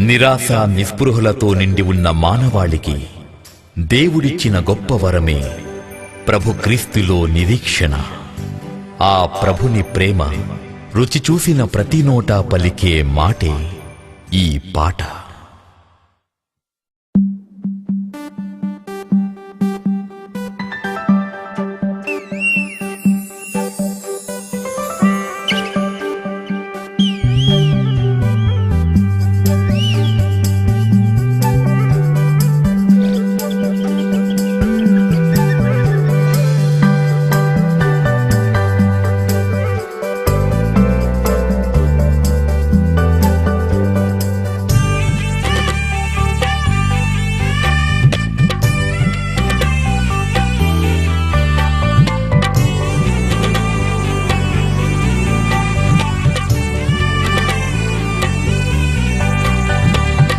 నిరాశ నిస్పృహలతో నిండి ఉన్న మానవాళికి దేవుడిచ్చిన గొప్ప వరమే ప్రభు క్రీస్తులో నిరీక్షణ. ఆ ప్రభుని ప్రేమ రుచి చూసిన ప్రతి నోటా పలికే మాటే ఈ పాట.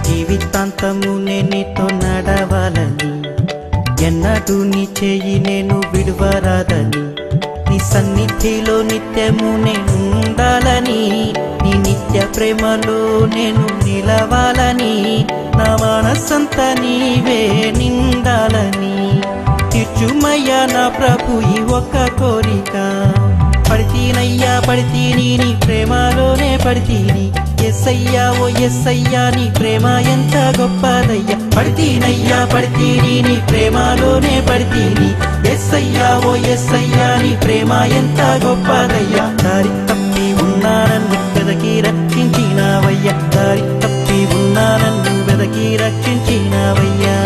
జీవితాంతము నేనితో నడవాలని, ఎన్నడూ నీ చేయి నేను విడువరాదని, నీ సన్నిధిలో నిత్యము నేను ఉండాలని, నీ నిత్య ప్రేమలో నేను నిలవాలని, నా మనసంతా నీవే నిండాలని. తీర్చుమయ్యా నా ప్రభు ఈ ఒక్క కోరిక. పడితీనయ్యా పడితీని నీ ప్రేమలోనే పడితీని. ఎస్సయ్యా ఓ ఎస్సయ్యా నీ ప్రేమ ఎంత గొప్పదయ్యా. పడితీనయ్యా పడితీని నీ ప్రేమలోనే పడితీని. ఎస్సయ్యా ఓ ఎస్సయ్యా నీ ప్రేమ ఎంత గొప్పదయ్యా. దారి తప్పి ఉన్నా నన్ను వెదకి రక్షించినావయ్యా. దారి తప్పి ఉన్నా నన్ను వెదకి రక్షించినావయ్యా.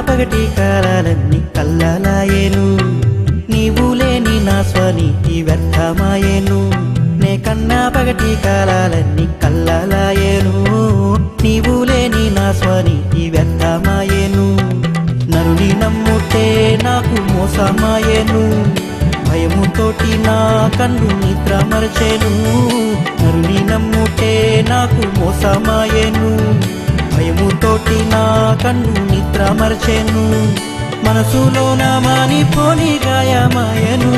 పగటి కాలాలన్నీ కల్లాలాయేను, నీవు లేని నా స్వనీతి వ్యర్థమాయేను. నే కన్నా పగటి కాలాలన్నీ కల్లాలాయేను, నీవు లేని నా స్వనీతి వ్యర్థమాయేను. నరుని నమ్ముటే నాకు మోసమాయేను, భయముతోటి నా కన్ను నిద్ర మరచెను. నరుని నమ్ముటే నాకు మోసమాయేను, భయముతోటి నా కన్ను నిద్ర మరచెను. మనసులో నా మానిపోని గాయమాయను,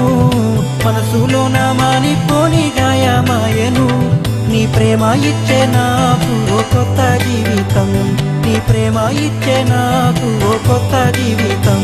మనసులో నా మానిపోని గాయమాయను. నీ ప్రేమ ఇచ్చే నాకు ఓ కొత్త జీవితం, నీ ప్రేమ ఇచ్చే నాకు ఓ కొత్త జీవితం.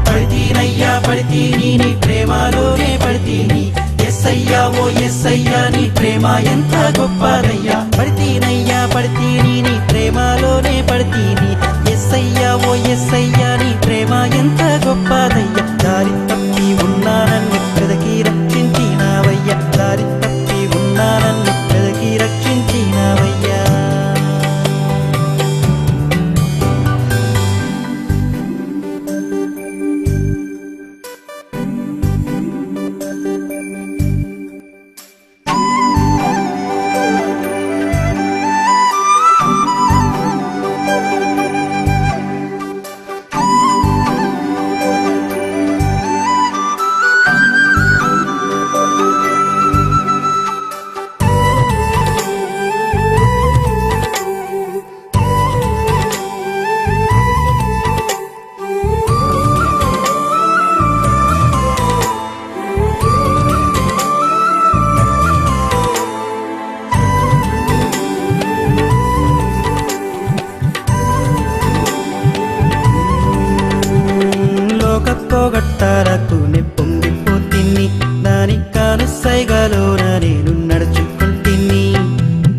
పడితీనయ్యా పడితీని నీ ప్రేమలోనే పడితీని. ఎస్సయ్యా ఓ ఎస్సయ్యా నీ ప్రేమ ఎంత గొప్పదయ్యా. పడితీనయ్యా పడితీని నీ ప్రేమలోనే పడితీని. ఎస్సయ్యా ఓ ఎస్సయ్యా నీ ప్రేమ ఎంత గొప్పదయ్యా. దారి తప్పి ఉన్నా నన్ను వెదకి రక్షించినావయ్యా. దారి తప్పి ఉన్నా నన్ను వెదకి రక్షించినావయ్యా. పోగొట్టాలకు నే పొంగిపోతిని, దాని కానుసైగలోన నేను నడుచుకుంటిని.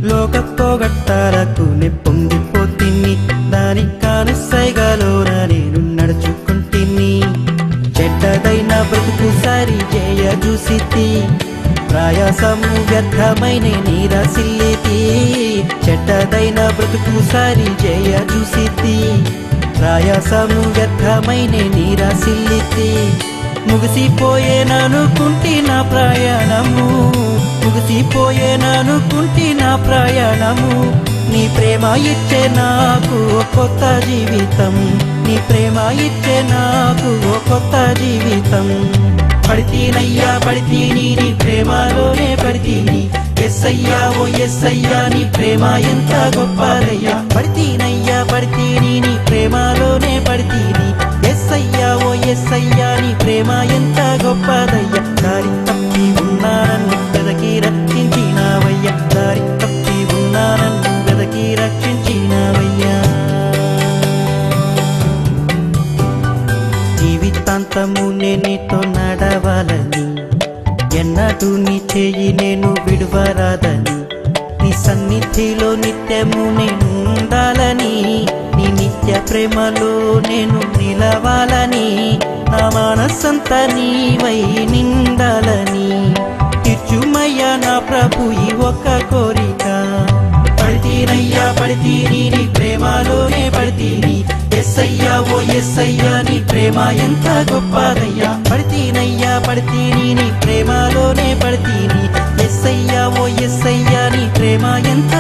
లోక పోగొట్టాలకు నే పొంగిపోతిని, దాని కానుసైగలోన నేను నడుచుకుంటిని. చెడ్డదైన బ్రతుకు సరి చేయ చూసితి, ప్రయాసము వ్యర్థమైన నీరసిల్లితి. చెడ్డదైన బ్రతుకు సరి చేయ చూసితి, ఆయాసము వ్యర్థమైనే నీరాశిల్లితే ముగిసిపోయేననుకుంటి నా ప్రయాణము ముగిసిపోయేననుకుంటి నా ప్రయాణము నీ ప్రేమ ఇచ్చే నాకు ఓ కొత్త జీవితం నీ ప్రేమ ఇచ్చే నాకు ఓ కొత్త జీవితం పడితీనయ్యా పడితీని నీ ప్రేమలోనే పడితీని ఎస్సయ్యా ఓ ఎస్సయ్యా నీ ప్రేమ ఎంత గొప్పదయ్యా పడితీనయ్యా పడితీని నీ ప్రేమలోనే పడితీని ఎస్సయ్యా ఓ ఎస్సయ్యా నీ ప్రేమ ఎంత గొప్పదయ్యా దారి తప్పి ఉన్నా నన్ను వెదకి రక్షించినావయ్యా దారి తప్పి ఉన్నా నన్ను వెదకి రక్షించినావయ్యా జీవితాంతము నేను నీతో నడవాలని ఎన్నడూ నీ చేయి నేను విడువరాదని నీ సన్నిధిలో నిత్యము నేను ఉండాలని నీ నిత్య ప్రేమలో నేను నిలవాలని నా మనసంతా నీవై నిండాలని తీర్చుమయ్యా నా ప్రభు ఈ ఒక్క కోరిక పడితీనయ్యా పడితీని నీ ప్రేమలోనే పడితీని ఎస్సయ్యా ఓ ఎస్సయ్యా నీ ప్రేమ ఎంత గొప్పదయ్యా పడితీనయ్యా పడితీని నీ ప్రేమలోనే పడితీని ఎస్సయ్యా ఓ ఎస్సయ్యా నీ ప్రేమ ఎంత